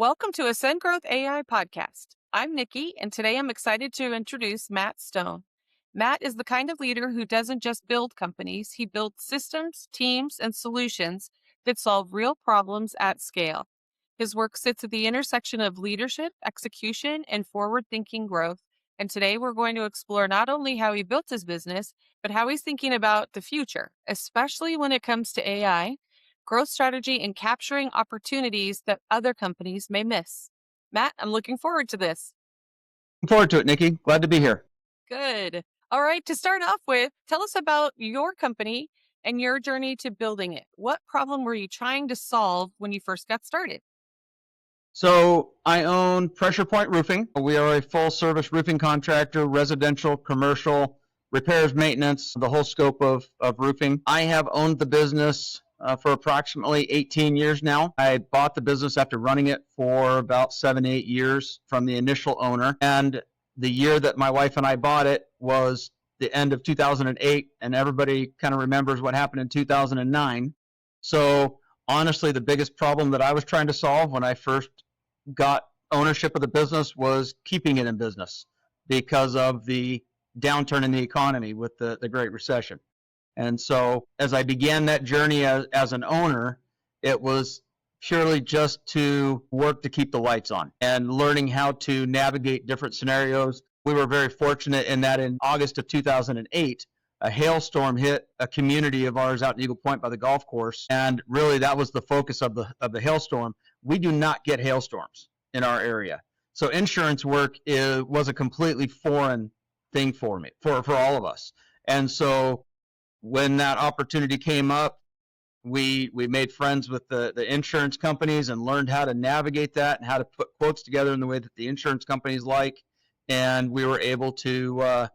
Welcome to Ascend Growth AI Podcast. I'm Nikki, and today I'm excited to introduce Matt Stone. Matt is the kind of leader who doesn't just build companies, he builds systems, teams, and solutions that solve real problems at scale. His work sits at the intersection of leadership, execution, and forward thinking growth. And today we're going to explore not only how he built his business, but how he's thinking about the future, especially when it comes to AI, growth strategy, and capturing opportunities that other companies may miss. Matt, I'm looking forward to this. Looking forward to it, Nikki. Glad to be here. Good. All right, to start off with, tell us about your company and your journey to building it. What problem were you trying to solve when you first got started? So I own Pressure Point Roofing. We are a full service roofing contractor, residential, commercial, repairs, maintenance, the whole scope of roofing. I have owned the business for approximately 18 years now. I bought the business after running it for about 7-8 years from the initial owner. And the year that my wife and I bought it was the end of 2008. And everybody kind of remembers what happened in 2009. So honestly, the biggest problem that I was trying to solve when I first got ownership of the business was keeping it in business because of the downturn in the economy with the Great Recession. And so as I began that journey as an owner, it was purely just to work to keep the lights on and learning how to navigate different scenarios. We were very fortunate in that in August of 2008, a hailstorm hit a community of ours out in Eagle Point by the golf course. And really that was the focus of the hailstorm. We do not get hailstorms in our area. So insurance work was a completely foreign thing for me, for all of us. And so when that opportunity came up, we made friends with the insurance companies and learned how to navigate that and how to put quotes together in the way that the insurance companies like. And we were able to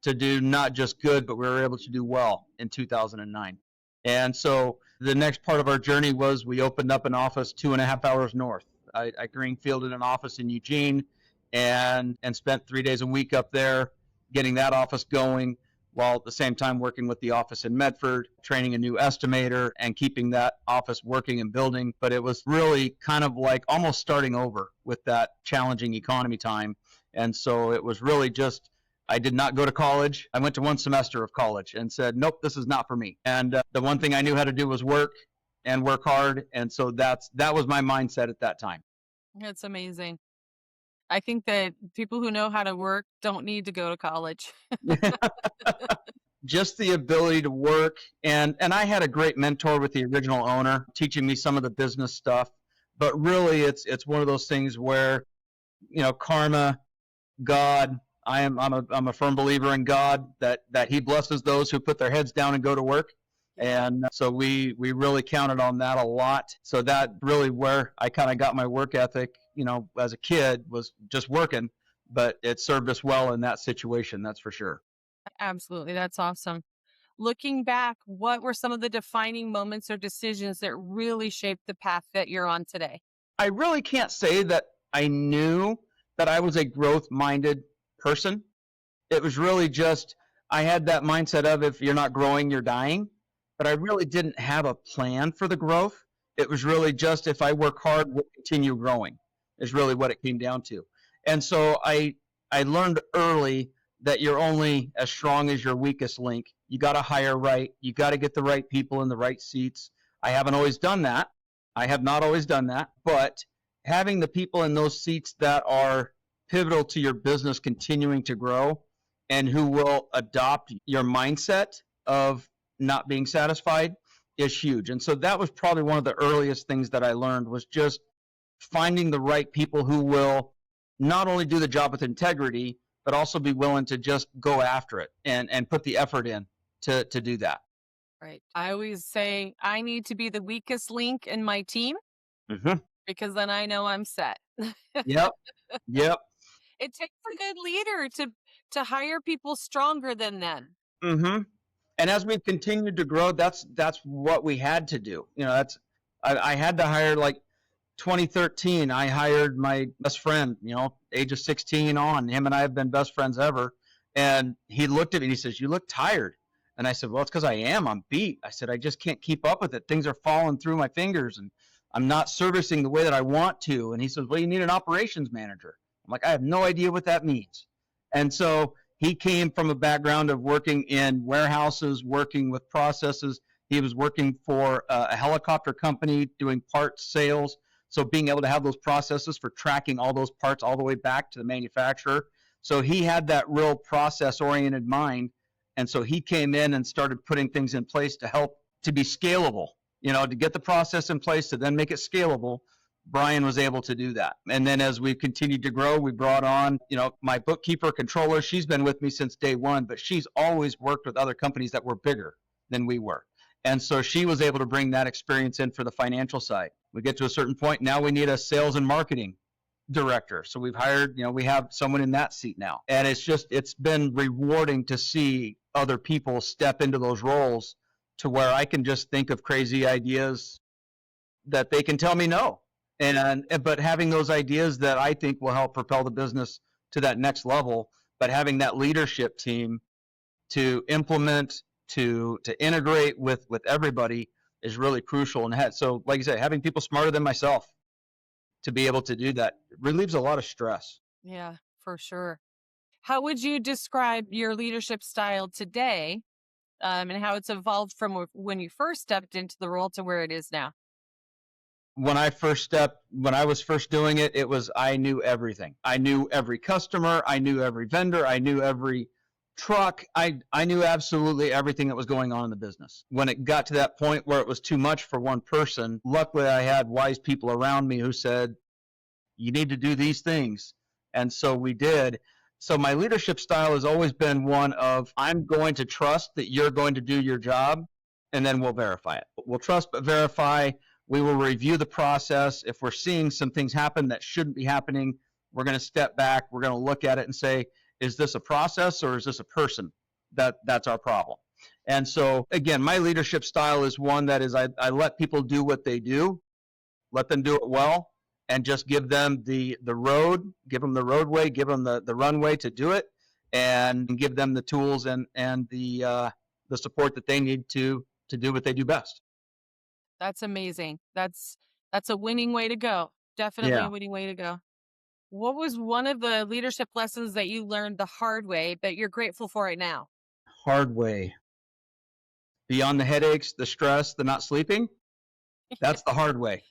do not just good, but we were able to do well in 2009. And so the next part of our journey was we opened up an office 2.5 hours north. I greenfielded an office in Eugene and spent 3 days a week up there getting that office going, while at the same time working with the office in Medford, training a new estimator and keeping that office working and building. But it was really kind of like almost starting over with that challenging economy time. And so it was really just, I did not go to college. I went to one semester of college and said, nope, this is not for me. And the one thing I knew how to do was work and work hard. And so that was my mindset at that time. That's amazing. I think that people who know how to work don't need to go to college. Just the ability to work. And I had a great mentor with the original owner teaching me some of the business stuff. But really, it's one of those things where, karma, God, I'm a firm believer in God, that he blesses those who put their heads down and go to work. And so we really counted on that a lot. So that really where I kind of got my work ethic, as a kid, was just working, but it served us well in that situation. That's for sure. Absolutely. That's awesome. Looking back, what were some of the defining moments or decisions that really shaped the path that you're on today? I really can't say that I knew that I was a growth-minded person. It was really just, I had that mindset of if you're not growing, you're dying. But I really didn't have a plan for the growth. It was really just if I work hard, we'll continue growing, is really what it came down to. And so I learned early that you're only as strong as your weakest link. You got to hire right. You got to get the right people in the right seats. I haven't always done that. I have not always done that. But having the people in those seats that are pivotal to your business continuing to grow and who will adopt your mindset of not being satisfied is huge. And so that was probably one of the earliest things that I learned, was just finding the right people who will not only do the job with integrity, but also be willing to just go after it and put the effort in to do that. Right. I always say I need to be the weakest link in my team Mm-hmm. because then I know I'm set. Yep. Yep. It takes a good leader to hire people stronger than them. Mm-hmm. And as we've continued to grow, that's what we had to do. I had to hire, like 2013, I hired my best friend, age of 16 on. Him and I have been best friends ever. And he looked at me and he says, "You look tired." And I said, "Well, it's because I am. I'm beat." I said, "I just can't keep up with it. Things are falling through my fingers and I'm not servicing the way that I want to. And he says, well, you need an operations manager. I'm like, I have no idea what that means. And so he came from a background of working in warehouses, working with processes. He was working for a helicopter company doing parts sales. So being able to have those processes for tracking all those parts all the way back to the manufacturer. So he had that real process oriented mind. And so he came in and started putting things in place to help to be scalable, to get the process in place to then make it scalable. Brian was able to do that. And then as we continued to grow, we brought on, my bookkeeper controller. She's been with me since day one, but she's always worked with other companies that were bigger than we were. And so she was able to bring that experience in for the financial side. We get to a certain point, now we need a sales and marketing director. So we've hired, we have someone in that seat now. And it's been rewarding to see other people step into those roles to where I can just think of crazy ideas that they can tell me no. But having those ideas that I think will help propel the business to that next level, but having that leadership team to implement, to integrate with everybody is really crucial. And so, like I said, having people smarter than myself to be able to do that relieves a lot of stress. Yeah, for sure. How would you describe your leadership style today, and how it's evolved from when you first stepped into the role to where it is now? When I was first doing it, I knew everything. I knew every customer. I knew every vendor. I knew every truck. I knew absolutely everything that was going on in the business. When it got to that point where it was too much for one person, luckily I had wise people around me who said, you need to do these things. And so we did. So my leadership style has always been one of, I'm going to trust that you're going to do your job, and then we'll verify it. We'll trust but verify. We will review the process. If we're seeing some things happen that shouldn't be happening, we're going to step back. We're going to look at it and say, is this a process or is this a person? That's our problem. And so, again, my leadership style is one that is I let people do what they do, let them do it well, and just give them the road, give them the roadway, give them the runway to do it, and give them the tools and the support that they need to do what they do best. That's amazing. That's a winning way to go. Definitely Yeah. a winning way to go. What was one of the leadership lessons that you learned the hard way, but you're grateful for it now? Hard way. Beyond the headaches, the stress, the not sleeping, that's the hard way.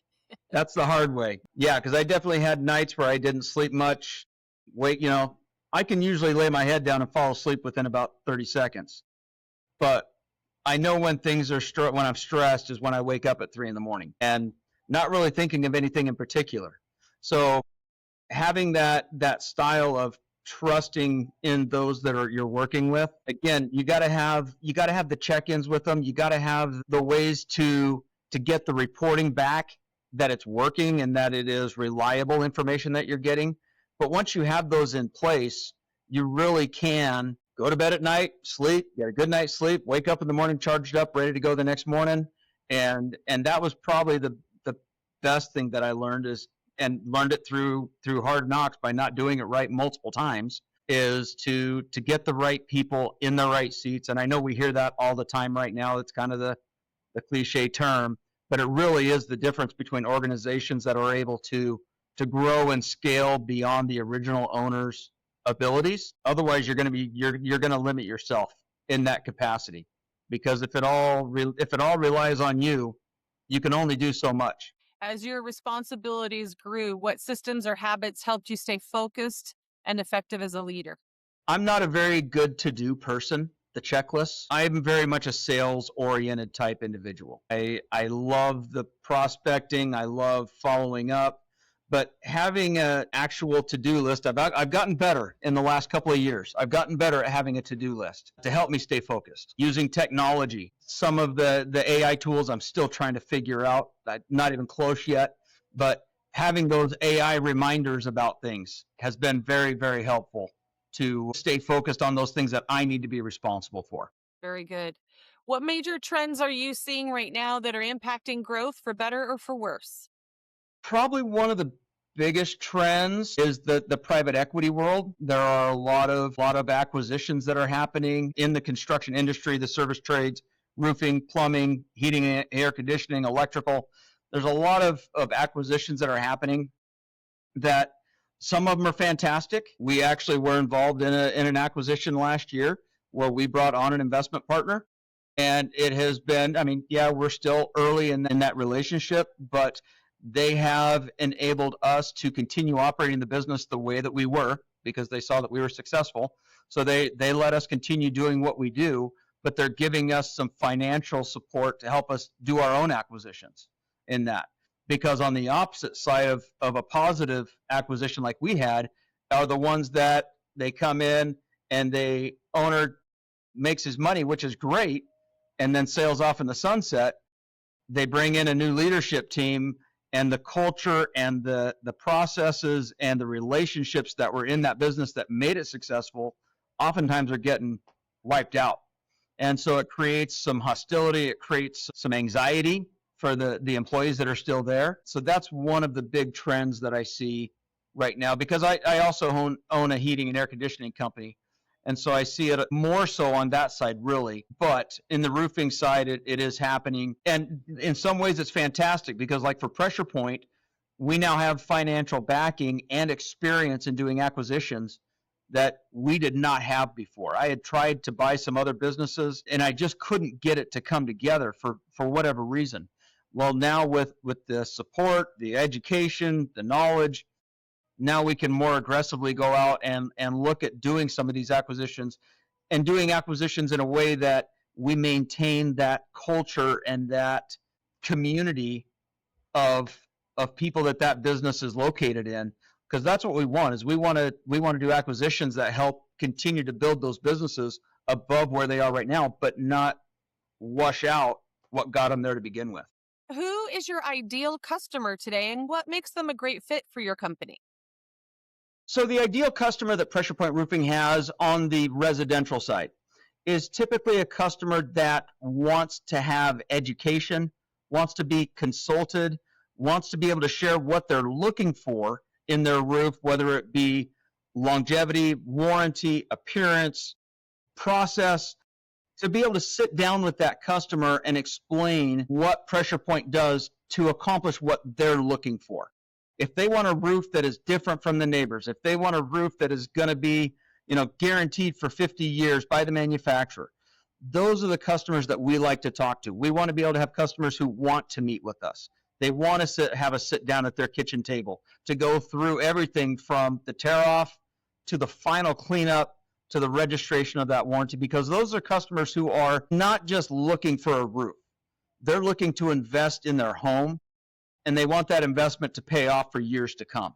That's the hard way. Yeah, because I definitely had nights where I didn't sleep much. I can usually lay my head down and fall asleep within about 30 seconds. But I know when when I'm stressed is when I wake up at 3 a.m. and not really thinking of anything in particular. So having that style of trusting in those that you're working with, again, you got to have the check-ins with them. You got to have the ways to get the reporting back that it's working and that it is reliable information that you're getting. But once you have those in place, you really can go to bed at night, sleep, get a good night's sleep, wake up in the morning charged up, ready to go the next morning. And that was probably the best thing that I learned and learned it through hard knocks by not doing it right multiple times, is to get the right people in the right seats. And I know we hear that all the time right now. It's kind of the cliche term, but it really is the difference between organizations that are able to grow and scale beyond the original owner's abilities. Otherwise, you're going to limit yourself in that capacity, because if it all relies on you, you can only do so much. As your responsibilities grew, what systems or habits helped you stay focused and effective as a leader? I'm not a very good to-do person, the checklist. I'm very much a sales-oriented type individual. I love the prospecting. I love following up. But having an actual to-do list, I've gotten better in the last couple of years. I've gotten better at having a to-do list to help me stay focused. Using technology, some of the AI tools I'm still trying to figure out. I'm not even close yet. But having those AI reminders about things has been very, very helpful to stay focused on those things that I need to be responsible for. Very good. What major trends are you seeing right now that are impacting growth for better or for worse? Probably one of the biggest trends is the private equity world. There are a lot of acquisitions that are happening in the construction industry, the service trades, roofing, plumbing, heating, air conditioning, electrical. There's a lot of acquisitions that are happening that some of them are fantastic. We actually were involved in an acquisition last year where we brought on an investment partner. And it has been, I mean, yeah, we're still early in that relationship, but they have enabled us to continue operating the business the way that we were because they saw that we were successful. So they let us continue doing what we do, but they're giving us some financial support to help us do our own acquisitions in that. Because on the opposite side of a positive acquisition like we had are the ones that they come in and the owner makes his money, which is great, and then sails off in the sunset. They bring in a new leadership team, and the culture and the processes and the relationships that were in that business that made it successful oftentimes are getting wiped out. And so it creates some hostility, it creates some anxiety for the employees that are still there. So that's one of the big trends that I see right now because I also own a heating and air conditioning company. And so I see it more so on that side, really. But in the roofing side, it is happening. And in some ways, it's fantastic because, like for Pressure Point, we now have financial backing and experience in doing acquisitions that we did not have before. I had tried to buy some other businesses and I just couldn't get it to come together for whatever reason. Well, now with the support, the education, the knowledge, now we can more aggressively go out and look at doing some of these acquisitions and doing acquisitions in a way that we maintain that culture and that community of people that business is located in, because that's what we want is we want to do acquisitions that help continue to build those businesses above where they are right now, but not wash out what got them there to begin with. Who is your ideal customer today and what makes them a great fit for your company? So the ideal customer that Pressure Point Roofing has on the residential side is typically a customer that wants to have education, wants to be consulted, wants to be able to share what they're looking for in their roof, whether it be longevity, warranty, appearance, process, to be able to sit down with that customer and explain what Pressure Point does to accomplish what they're looking for. If they want a roof that is different from the neighbors, if they want a roof that is going to be, guaranteed for 50 years by the manufacturer, those are the customers that we like to talk to. We want to be able to have customers who want to meet with us. They want to have a sit down at their kitchen table to go through everything from the tear off to the final cleanup to the registration of that warranty, because those are customers who are not just looking for a roof. They're looking to invest in their home, and they want that investment to pay off for years to come.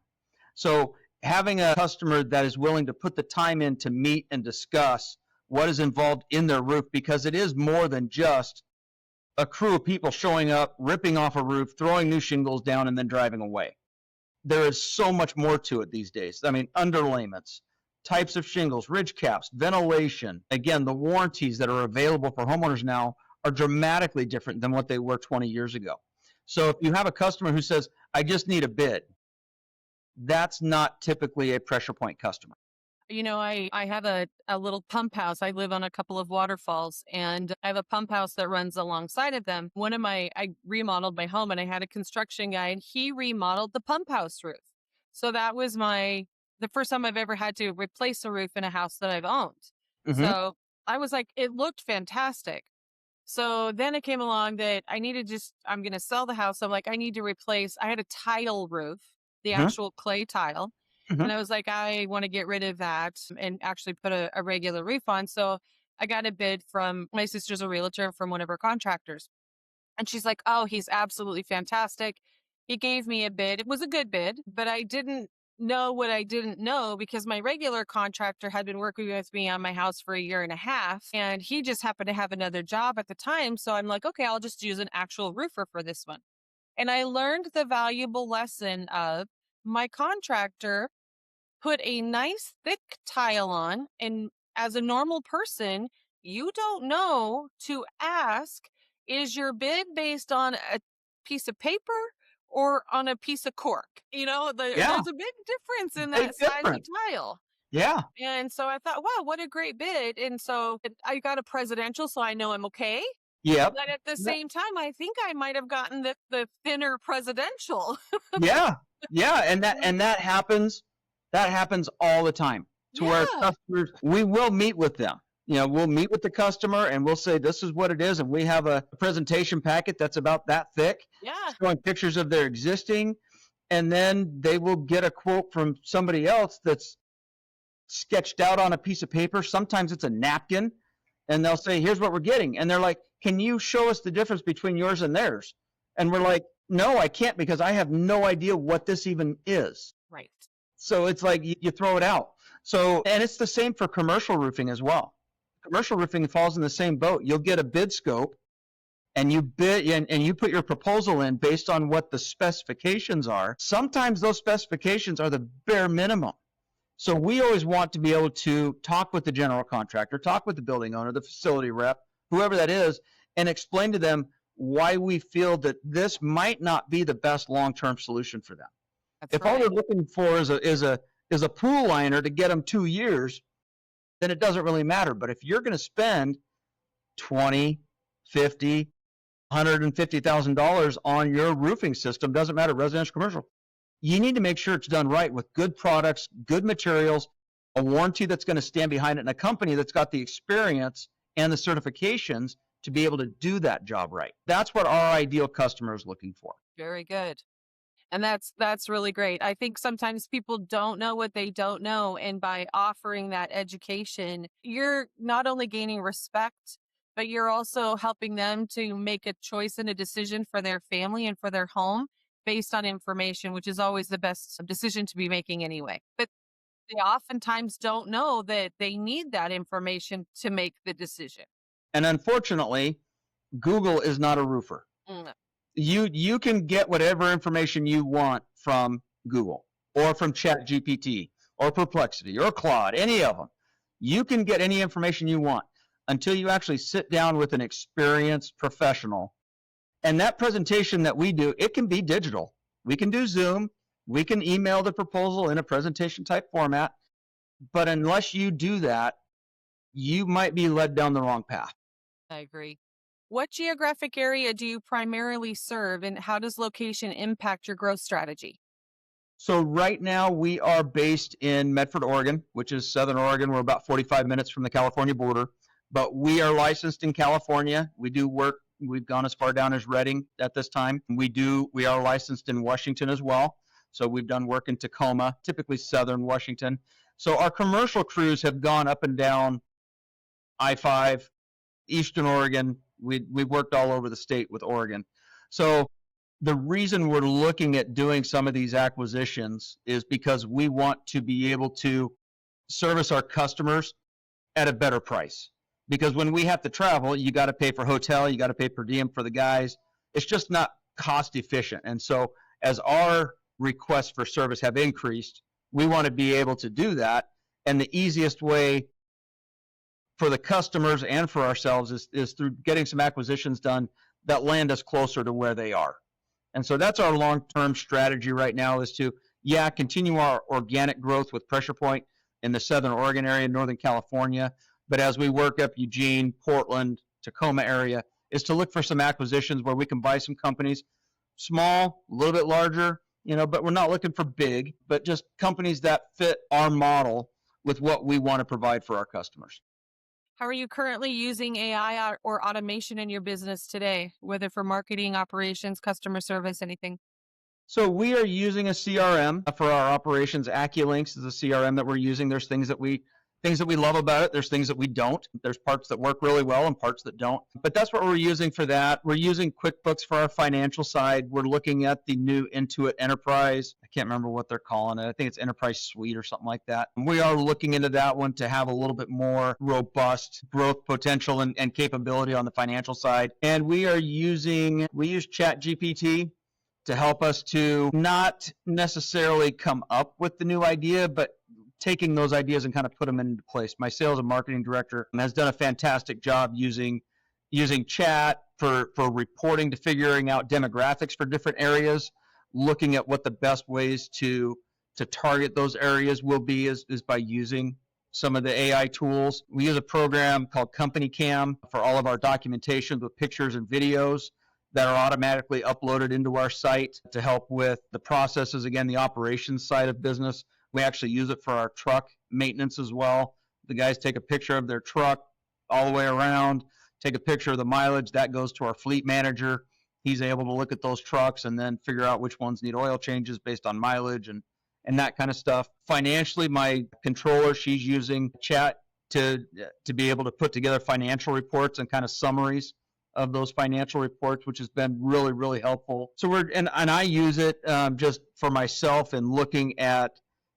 So having a customer that is willing to put the time in to meet and discuss what is involved in their roof, because it is more than just a crew of people showing up, ripping off a roof, throwing new shingles down, and then driving away. There is so much more to it these days. I mean, underlayments, types of shingles, ridge caps, ventilation. Again, the warranties that are available for homeowners now are dramatically different than what they were 20 years ago. So if you have a customer who says, I just need a bid, that's not typically a Pressure Point customer. I have a little pump house. I live on a couple of waterfalls and I have a pump house that runs alongside of them. I remodeled my home and I had a construction guy and he remodeled the pump house roof. So that was the first time I've ever had to replace a roof in a house that I've owned. Mm-hmm. So I was like, it looked fantastic. So then it came along that I'm going to sell the house. I'm like, I had a tile roof, the Mm-hmm. actual clay tile. Mm-hmm. And I was like, I want to get rid of that and actually put a regular roof on. So I got a bid from my sister's a realtor from one of her contractors. And she's like, oh, he's absolutely fantastic. He gave me a bid. It was a good bid, but I didn't know what I didn't know because my regular contractor had been working with me on my house for a year and a half. And he just happened to have another job at the time. So I'm like, okay, I'll just use an actual roofer for this one. And I learned the valuable lesson of my contractor put a nice thick tile on. And as a normal person, you don't know to ask, is your bid based on a piece of paper or on a piece of cork? Yeah, There's a big difference in big that size of difference. tile. Yeah. And so I thought, wow, what a great bid. And so I got a presidential, so I know I'm okay. Yep. But at the same time, I think I might have gotten the thinner presidential. Yeah. Yeah. And that happens all the time, to where Yeah. customers, we will meet with them. We'll meet with the customer and we'll say, this is what it is. And we have a presentation packet that's about that thick, Yeah. showing pictures of their existing. And then they will get a quote from somebody else that's sketched out on a piece of paper. Sometimes it's a napkin, and they'll say, here's what we're getting. And they're like, can you show us the difference between yours and theirs? And we're like, no, I can't, because I have no idea what this even is. Right. So it's like you throw it out. So, and it's the same for commercial roofing as well. Commercial roofing falls in the same boat. You'll get a bid scope, and you bid and you put your proposal in based on what the specifications are. Sometimes those specifications are the bare minimum. So we always want to be able to talk with the general contractor, talk with the building owner, the facility rep, whoever that is, and explain to them why we feel that this might not be the best long-term solution for them. That's If all right. they're looking for is a pool liner to get them 2 years, then it doesn't really matter. But if you're going to spend 20, 50, $150,000 on your roofing system, doesn't matter, residential, commercial, you need to make sure it's done right with good products, good materials, a warranty that's going to stand behind it, and a company that's got the experience and the certifications to be able to do that job right. That's what our ideal customer is looking for. Very good. And that's really great. I think sometimes people don't know what they don't know, and by offering that education, you're not only gaining respect, but you're also helping them to make a choice and a decision for their family and for their home based on information, which is always the best decision to be making anyway. But they oftentimes don't know that they need that information to make the decision. And unfortunately, Google is not a roofer. Mm. You can get whatever information you want from Google or from ChatGPT or Perplexity or Claude, any of them. You can get any information you want until you actually sit down with an experienced professional. And that presentation that we do, it can be digital. We can do Zoom. We can email the proposal in a presentation type format. But unless you do that, you might be led down the wrong path. I agree. What geographic area do you primarily serve, and how does location impact your growth strategy? So right now we are based in Medford, Oregon, which is Southern Oregon. We're about 45 minutes from the California border, but we are licensed in California. We do work. We've gone as far down as Redding at this time. We are licensed in Washington as well. So we've done work in Tacoma, typically Southern Washington. So our commercial crews have gone up and down I-5, Eastern Oregon. We've worked all over the state with Oregon. So the reason we're looking at doing some of these acquisitions is because we want to be able to service our customers at a better price. Because when we have to travel, you got to pay for hotel, you got to pay per diem for the guys. It's just not cost efficient. And so as our requests for service have increased, we want to be able to do that. And the easiest way for the customers and for ourselves is through getting some acquisitions done that land us closer to where they are. And so that's our long-term strategy right now, is to, continue our organic growth with Pressure Point in the Southern Oregon area, Northern California. But as we work up Eugene, Portland, Tacoma area, is to look for some acquisitions where we can buy some companies, small, a little bit larger, but we're not looking for big, but just companies that fit our model with what we want to provide for our customers. How are you currently using AI or automation in your business today, whether for marketing, operations, customer service, anything? So we are using a CRM for our operations. AccuLinks is a CRM that we're using. There's things that we love about it. There's things that we don't. There's parts that work really well and parts that don't. But that's what we're using for that. We're using QuickBooks for our financial side. We're looking at the new Intuit Enterprise. I can't remember what they're calling it. I think it's Enterprise Suite or something like that. We are looking into that one to have a little bit more robust growth potential and capability on the financial side. And we use ChatGPT to help us to not necessarily come up with the new idea, but taking those ideas and kind of put them into place. My sales and marketing director has done a fantastic job using chat for reporting, to figuring out demographics for different areas, looking at what the best ways to target those areas will be is by using some of the AI tools. We use a program called Company Cam for all of our documentation with pictures and videos that are automatically uploaded into our site to help with the processes, again, the operations side of business. We actually use it for our truck maintenance as well. The guys take a picture of their truck all the way around, take a picture of the mileage, that goes to our fleet manager. He's able to look at those trucks and then figure out which ones need oil changes based on mileage and that kind of stuff. Financially, my controller, she's using chat to be able to put together financial reports and kind of summaries of those financial reports, which has been really, really helpful. So and I use it just for myself in looking at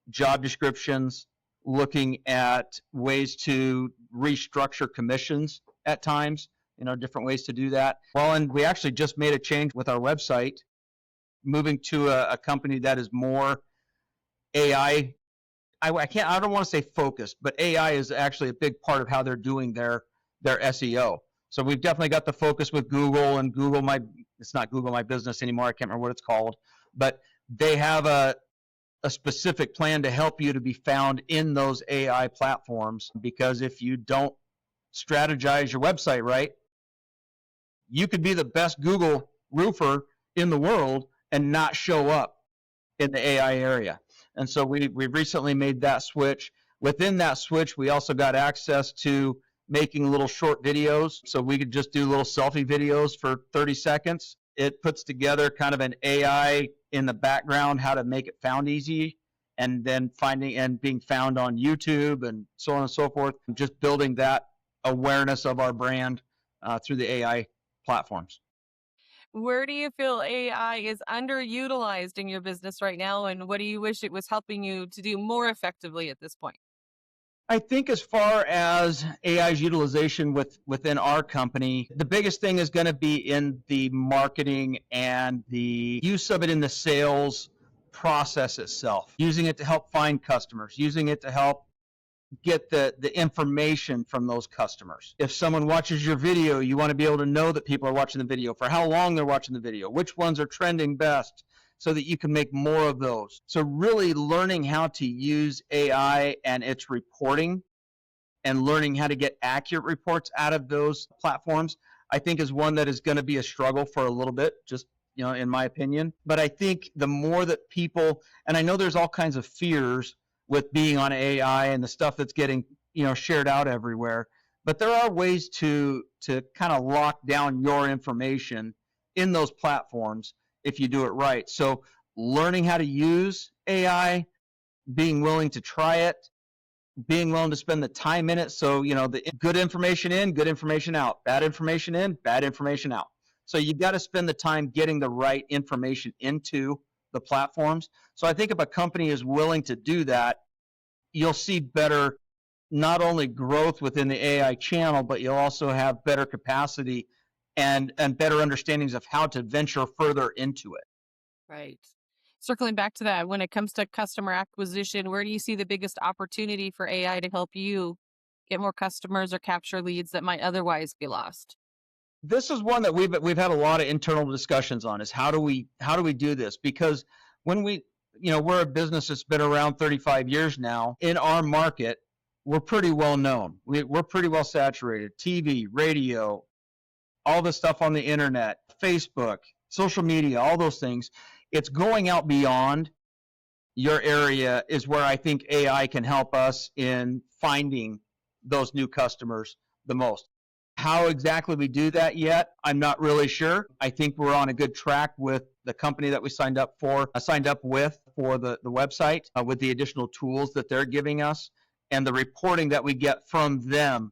job descriptions, looking at ways to restructure commissions at times, different ways to do that. Well, and we actually just made a change with our website, moving to a company that is more AI. I don't want to say focused, but AI is actually a big part of how they're doing their SEO. So we've definitely got the focus with Google and it's not Google My Business anymore. I can't remember what it's called, but they have a specific plan to help you to be found in those AI platforms, because if you don't strategize your website right, you could be the best Google roofer in the world and not show up in the AI area. And so we recently made that switch. Within that switch, we also got access to making little short videos. So we could just do little selfie videos for 30 seconds. It puts together kind of an AI in the background, how to make it found easy, and then finding and being found on YouTube and so on and so forth. Just building that awareness of our brand through the AI platforms. Where do you feel AI is underutilized in your business right now? And what do you wish it was helping you to do more effectively at this point? I think as far as AI's utilization within our company, the biggest thing is going to be in the marketing and the use of it in the sales process itself, using it to help find customers, using it to help get the information from those customers. If someone watches your video, you want to be able to know that people are watching the video, for how long they're watching the video, which ones are trending best, so that you can make more of those. So really learning how to use AI and its reporting and learning how to get accurate reports out of those platforms, I think is one that is going to be a struggle for a little bit, just in my opinion. But I think the more that people, and I know there's all kinds of fears with being on AI and the stuff that's getting shared out everywhere, but there are ways to kind of lock down your information in those platforms if you do it right. So learning how to use AI, being willing to try it, being willing to spend the time in it. So the good information in, good information out, bad information in, bad information out. So you've got to spend the time getting the right information into the platforms. So I think if a company is willing to do that, you'll see better, not only growth within the AI channel, but you'll also have better capacity and better understandings of how to venture further into it. Right. Circling back to that, when it comes to customer acquisition, where do you see the biggest opportunity for AI to help you get more customers or capture leads that might otherwise be lost? This is one that we've had a lot of internal discussions on, is how do we do this? Because when we're a business that's been around 35 years now, in our market, we're pretty well known. We're pretty well saturated. TV, radio, all the stuff on the internet, Facebook, social media, all those things. It's going out beyond your area is where I think AI can help us in finding those new customers the most. How exactly we do that yet, I'm not really sure. I think we're on a good track with the company that we signed up with for the website, with the additional tools that they're giving us and the reporting that we get from them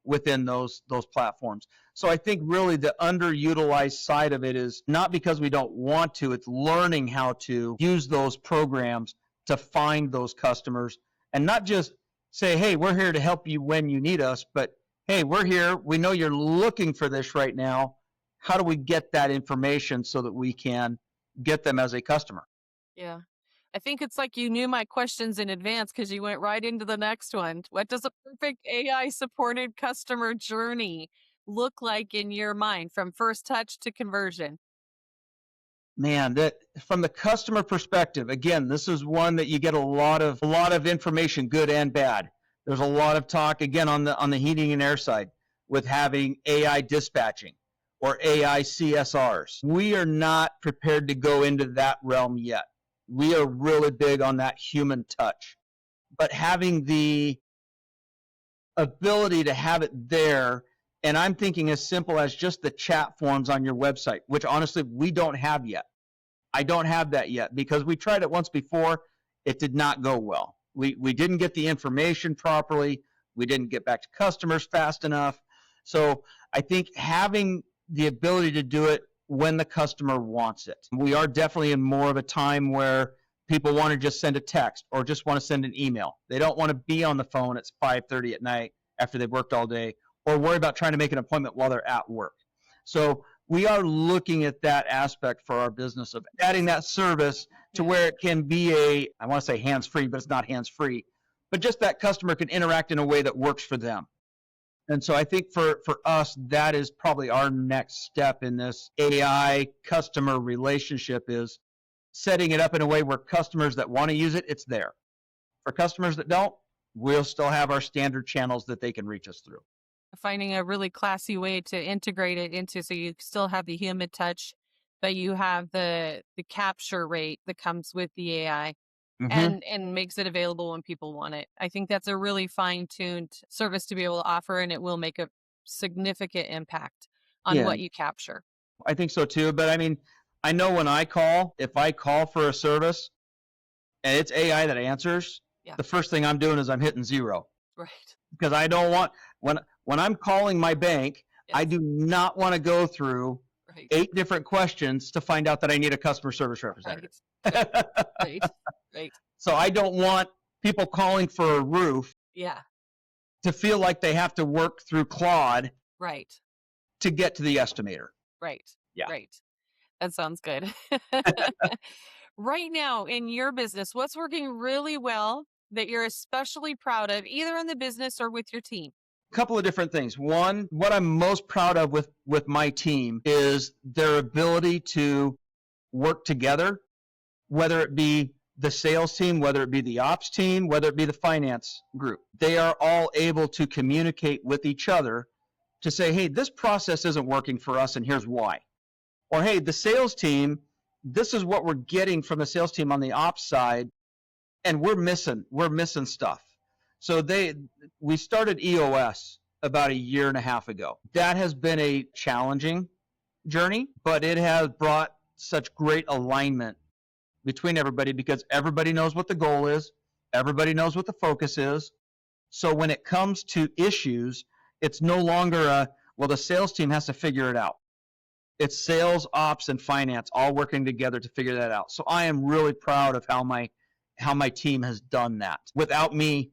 within those platforms. So I think really the underutilized side of it is not because we don't want to, it's learning how to use those programs to find those customers and not just say, hey, we're here to help you when you need us, but hey, we're here. We know you're looking for this right now. How do we get that information so that we can get them as a customer? Yeah. I think it's like you knew my questions in advance because you went right into the next one. What does a perfect AI supported customer journey look like in your mind from first touch to conversion? Man, that from the customer perspective, again, this is one that you get a lot of information, good and bad. There's a lot of talk again on the heating and air side with having AI dispatching or AI CSRs. We are not prepared to go into that realm yet. We are really big on that human touch. But having the ability to have it there, and I'm thinking as simple as just the chat forms on your website, which honestly we don't have yet. I don't have that yet because we tried it once before. It did not go well. We didn't get the information properly. We didn't get back to customers fast enough. So I think having the ability to do it when the customer wants it. We are definitely in more of a time where people want to just send a text or just want to send an email. They don't want to be on the phone at 5:30 at night after they've worked all day or worry about trying to make an appointment while they're at work. So we are looking at that aspect for our business of adding that service to where it can be I want to say hands-free, but it's not hands-free, but just that customer can interact in a way that works for them. And so I think for us, that is probably our next step in this AI customer relationship is setting it up in a way where customers that want to use it, it's there. For customers that don't, we'll still have our standard channels that they can reach us through. Finding a really classy way to integrate it into so you still have the human touch, but you have the capture rate that comes with the AI and makes it available when people want it. I think that's a really fine-tuned service to be able to offer, and it will make a significant impact on Yeah, what you capture. I think so too. But I mean, I know when if I call for a service and it's AI that answers, Yeah. the first thing I'm doing is I'm hitting 0 Right. because I don't want when I'm calling my bank, I Yes. do not want to go through Right. 8 different questions to find out that I need a customer service representative. Right. Right. Right. So I don't want people calling for a roof Yeah. to feel like they have to work through Claude Right. to get to the estimator. Right. Yeah. Right. That sounds good. Right now in your business, what's working really well that you're especially proud of, either in the business or with your team? Couple of different things. One, what I'm most proud of with my team is their ability to work together, whether it be the sales team, whether it be the ops team, whether it be the finance group. They are all able to communicate with each other to say, hey, this process isn't working for us and here's why. Or hey, the sales team, this is what we're getting from the sales team on the ops side, and we're missing stuff. So we started EOS about a year and a half ago. That has been a challenging journey, but it has brought such great alignment between everybody because everybody knows what the goal is, everybody knows what the focus is. So when it comes to issues, it's no longer the sales team has to figure it out. It's sales, ops, and finance all working together to figure that out. So I am really proud of how my team has done that without me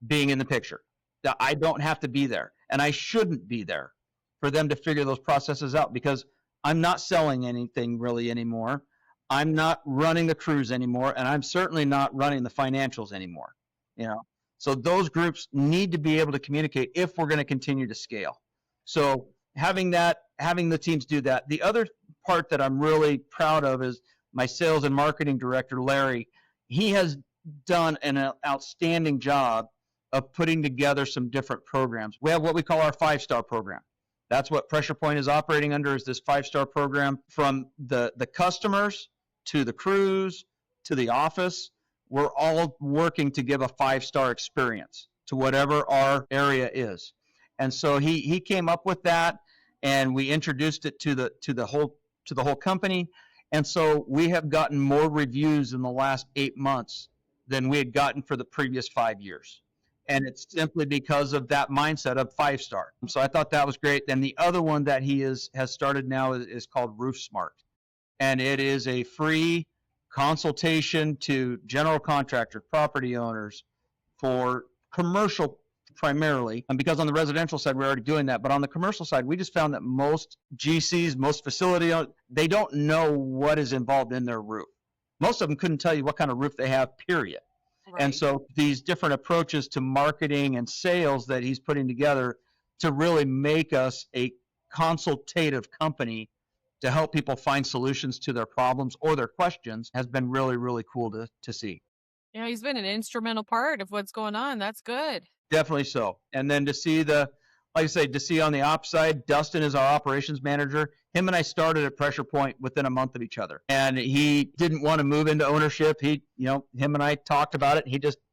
being in the picture. That I don't have to be there, and I shouldn't be there for them to figure those processes out because I'm not selling anything really anymore. I'm not running the crews anymore, and I'm certainly not running the financials anymore. You know, so those groups need to be able to communicate if we're going to continue to scale. So having the teams do that. The other part that I'm really proud of is my sales and marketing director, Larry. He has done an outstanding job of putting together some different programs. We have what we call our 5-star program. That's what Pressure Point is operating under, is this 5-star program from the customers to the crews to the office. We're all working to give a 5-star experience to whatever our area is. And so he came up with that, and we introduced it to the whole company. And so we have gotten more reviews in the last 8 months than we had gotten for the previous 5 years. And it's simply because of that mindset of 5-star. So I thought that was great. Then the other one that he has started now is called Roof Smart. And it is a free consultation to general contractors, property owners for commercial primarily. And because on the residential side, we're already doing that. But on the commercial side, we just found that most GCs, most facility owners, they don't know what is involved in their roof. Most of them couldn't tell you what kind of roof they have, period. Right. And so these different approaches to marketing and sales that he's putting together to really make us a consultative company to help people find solutions to their problems or their questions has been really, really cool to see. Yeah, he's been an instrumental part of what's going on. That's good. Definitely so. And then to see like I say, to see on the ops side, Dustin is our operations manager. Him and I started at Pressure Point within a month of each other. And he didn't want to move into ownership. Him and I talked about it.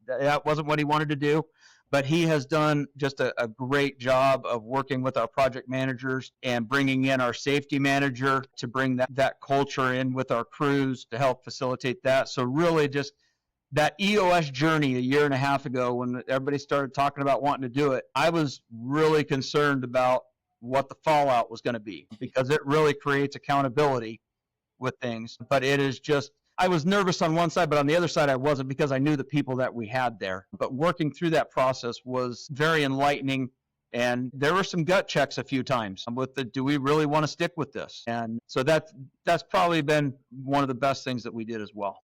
That wasn't what he wanted to do. But he has done just a great job of working with our project managers and bringing in our safety manager to bring that culture in with our crews to help facilitate that. So really just that EOS journey a year and a half ago when everybody started talking about wanting to do it, I was really concerned about what the fallout was going to be because it really creates accountability with things. But it is just, I was nervous on one side, but on the other side, I wasn't because I knew the people that we had there. But working through that process was very enlightening. And there were some gut checks a few times with do we really want to stick with this? And so that's probably been one of the best things that we did as well.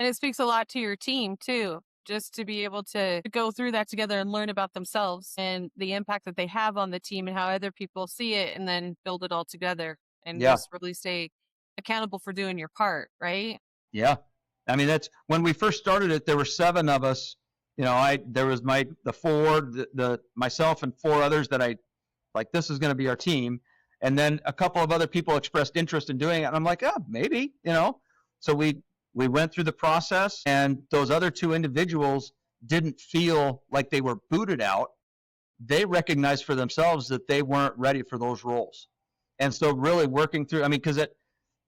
And it speaks a lot to your team too, just to be able to go through that together and learn about themselves and the impact that they have on the team and how other people see it and then build it all together and Yeah. just really stay accountable for doing your part, right? Yeah. I mean, that's when we first started it, there were 7 of us. There was myself and 4 others that I like, this is going to be our team. And then a couple of other people expressed interest in doing it. And I'm like, oh, maybe. So we went through the process and those other 2 individuals didn't feel like they were booted out. They recognized for themselves that they weren't ready for those roles. And so really working through, I mean, because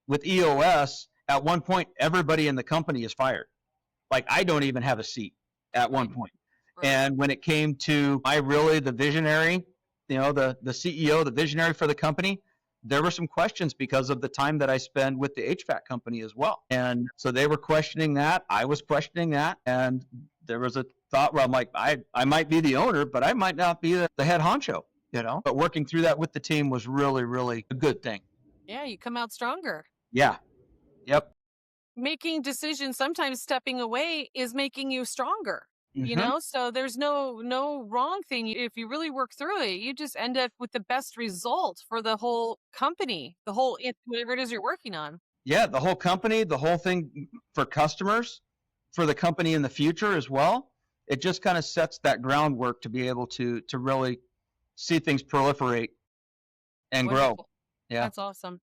with EOS, at one point, everybody in the company is fired. Like I don't even have a seat at one point. Right. And when it came to the visionary, the CEO, the visionary for the company, there were some questions because of the time that I spend with the HVAC company as well. And so they were questioning that. I was questioning that. And there was a thought where I'm like, I might be the owner, but I might not be the head honcho, But working through that with the team was really, really a good thing. Yeah, you come out stronger. Yeah. Yep. Making decisions, sometimes stepping away is making you stronger. So there's no wrong thing. If you really work through it, you just end up with the best result for the whole company, whatever it is you're working on. Yeah, the whole company, the whole thing for customers, for the company in the future as well. It just kind of sets that groundwork to be able to really see things proliferate and Wonderful. grow. Yeah. That's awesome.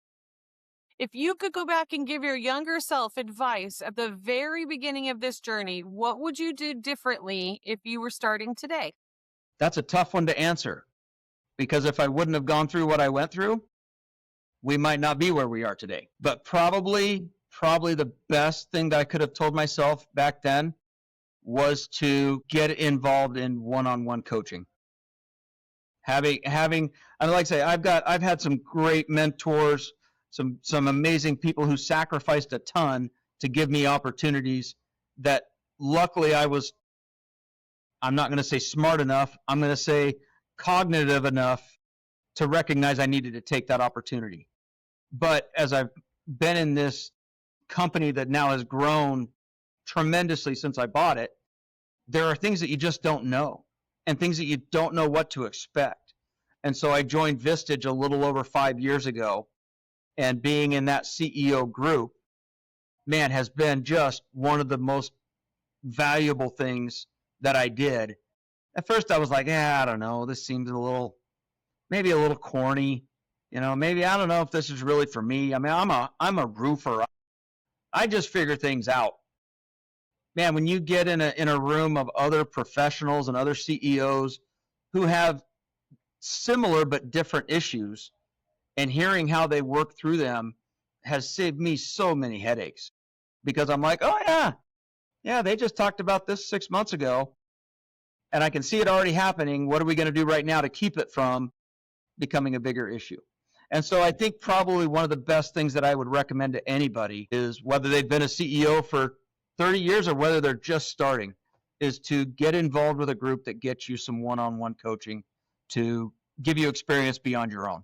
If you could go back and give your younger self advice at the very beginning of this journey, what would you do differently if you were starting today? That's a tough one to answer because if I wouldn't have gone through what I went through, we might not be where we are today. But probably the best thing that I could have told myself back then was to get involved in one-on-one coaching. Having, and like I say, I've had some great mentors, some amazing people who sacrificed a ton to give me opportunities that luckily I'm not going to say smart enough, I'm going to say cognitive enough to recognize I needed to take that opportunity. But as I've been in this company that now has grown tremendously since I bought it, there are things that you just don't know and things that you don't know what to expect. And so I joined Vistage a little over 5 years ago, and being in that CEO group, man, has been just one of the most valuable things that I did. At first I was like, I don't know, this seems maybe a little corny. Maybe I don't know if this is really for me. I mean, I'm a roofer. I just figure things out. Man, when you get in a room of other professionals and other CEOs who have similar but different issues, and hearing how they work through them has saved me so many headaches because I'm like, oh yeah, they just talked about this 6 months ago and I can see it already happening. What are we going to do right now to keep it from becoming a bigger issue? And so I think probably one of the best things that I would recommend to anybody is, whether they've been a CEO for 30 years or whether they're just starting, is to get involved with a group that gets you some one-on-one coaching to give you experience beyond your own.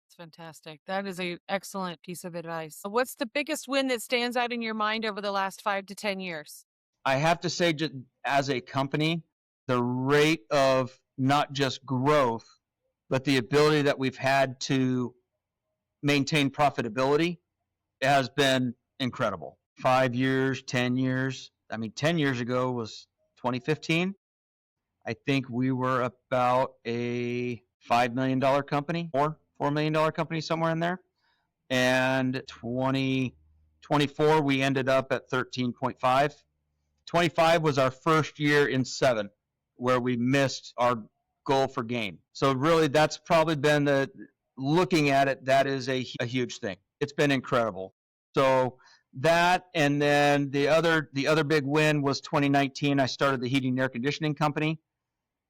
That's fantastic. That is an excellent piece of advice. What's the biggest win that stands out in your mind over the last 5 to 10 years? I have to say, just as a company, the rate of not just growth, but the ability that we've had to maintain profitability has been incredible. 5 years, 10 years. 10 years ago was 2015. I think we were about a $5 million company, $4 million company, somewhere in there. And 2024, we ended up at 13.5. 25 was our first year in 7 where we missed our goal for gain. So really, that's probably been looking at it, that is a huge thing. It's been incredible. So that, and then the other big win was 2019. I started the heating and air conditioning company,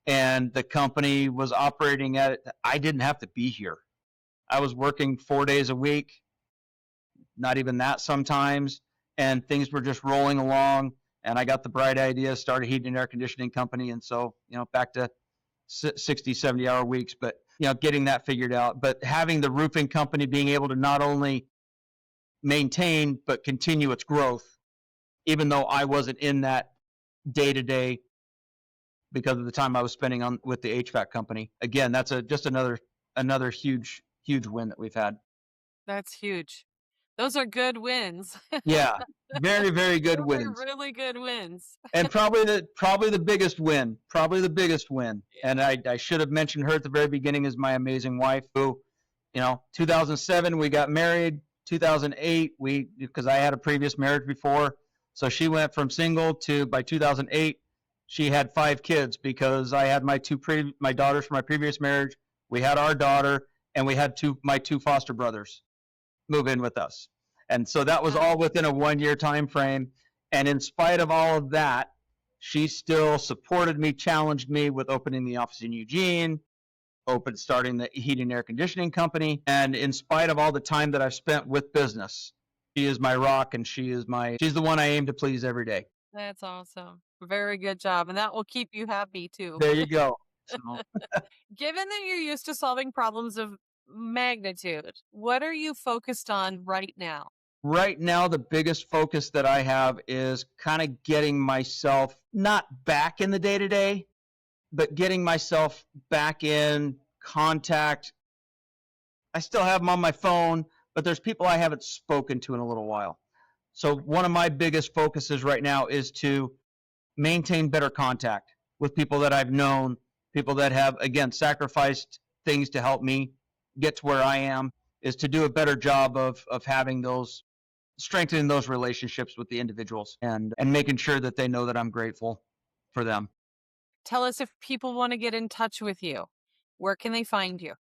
and the company was operating at it. I didn't have to be here. I was working 4 days a week, not even that sometimes, and things were just rolling along. And I got the bright idea, started heating and air conditioning company, and so back to 60, 70-hour weeks, but getting that figured out. But having the roofing company being able to not only maintain but continue its growth, even though I wasn't in that day to day because of the time I was spending with the HVAC company. Again, that's just another huge win that we've had. That's huge. Those are good wins. Yeah, very, very good Those wins. are really good wins. And probably the biggest win. Probably the biggest win. Yeah. And I should have mentioned her at the very beginning, is my amazing wife, who, 2007 we got married. 2008 because I had a previous marriage before, so she went from single to, by 2008 she had 5 kids, because I had my daughters from my previous marriage. We had our daughter, and we had my 2 foster brothers move in with us. And so that was all within a 1-year time frame. And in spite of all of that, she still supported me, challenged me with opening the office in Eugene, starting the heating and air conditioning company. And in spite of all the time that I've spent with business, she is my rock, and she's the one I aim to please every day. That's awesome. Very good job. And that will keep you happy too. There you go. So, Given that you're used to solving problems of magnitude, what are you focused on right now? right now, the biggest focus that I have is kind of getting myself not back in the day to day, but getting myself back in contact. I still have them on my phone, but there's people I haven't spoken to in a little while. So one of my biggest focuses right now is to maintain better contact with people that I've known, people that have, again, sacrificed things to help me get to where I am, is to do a better job of having those, strengthening those relationships with the individuals, and making sure that they know that I'm grateful for them. Tell us, if people want to get in touch with you, where can they find you?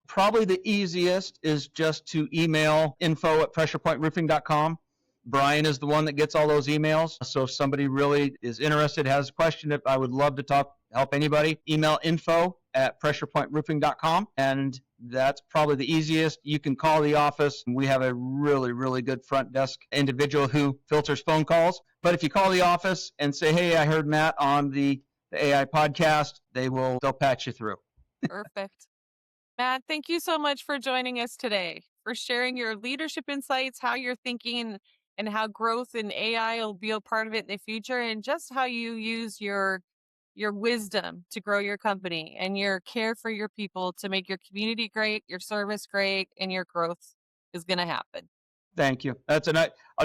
Probably the easiest is just to email info@pressurepointroofing.com. Brian is the one that gets all those emails. So if somebody really is interested, has a question, I would love to help anybody. Email info@pressurepointroofing.com. And that's probably the easiest. You can call the office. We have a really, really good front desk individual who filters phone calls. But if you call the office and say, hey, I heard Matt on the AI podcast, they'll patch you through. Perfect. Matt, thank you so much for joining us today, for sharing your leadership insights, how you're thinking, and how growth in AI will be a part of it in the future, and just how you use your wisdom to grow your company and your care for your people to make your community great, your service great, and your growth is going to happen. Thank you. I'll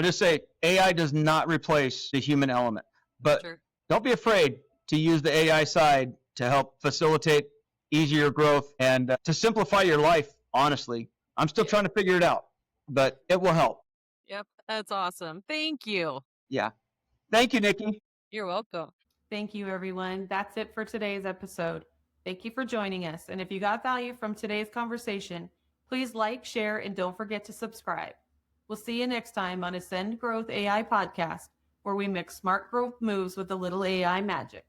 just say, AI does not replace the human element, but Sure. don't be afraid to use the AI side to help facilitate easier growth and to simplify your life. Honestly, I'm still trying to figure it out, but it will help. Yep, that's awesome. Thank you. Yeah. Thank you, Nikki. You're welcome. Thank you, everyone. That's it for today's episode. Thank you for joining us. And if you got value from today's conversation, please like, share, and don't forget to subscribe. We'll see you next time on Ascend Growth AI Podcast, where we mix smart growth moves with a little AI magic.